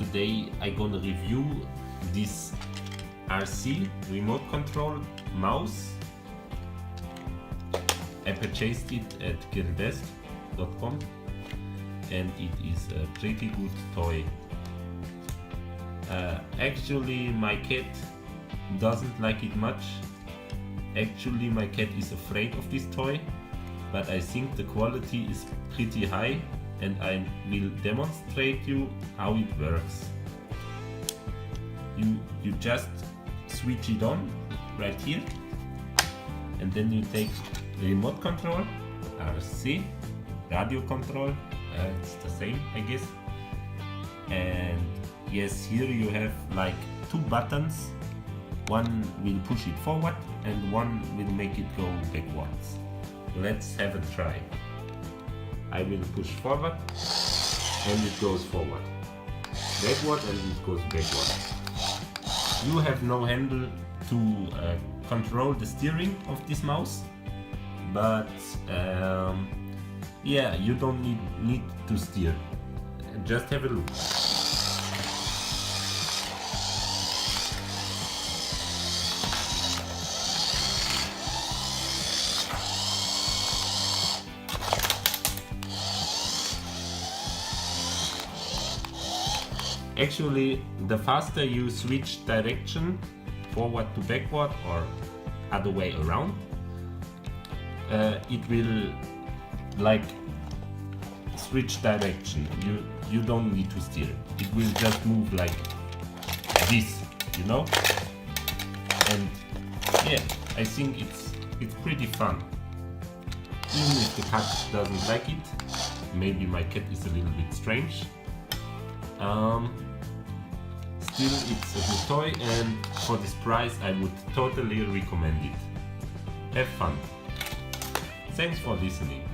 today I gonna review this RC remote control mouse. I purchased it at gearbest.com and it is a pretty good toy. Actually my cat doesn't like it much. Actually my cat is afraid of this toy, but I think the quality is pretty high and I will demonstrate you how it works. You just switch it on right here, and then you take remote control, RC, radio control, it's the same I guess, and yes, here you have like two buttons. One will push it forward and one will make it go backwards. Let's have a try. I will push forward and it goes forward, backward and it goes backward. You have no handle to control the steering of this mouse, but yeah, you don't need to steer. Just have a look. Actually, the faster you switch direction, forward to backward or other way around, it will like switch direction. You don't need to steer. It will just move like this, you know? And yeah, I think it's pretty fun. Even if the cat doesn't like it, maybe my cat is a little bit strange. Still, it's a good toy, and for this price I would totally recommend it. Have fun. Thanks for listening.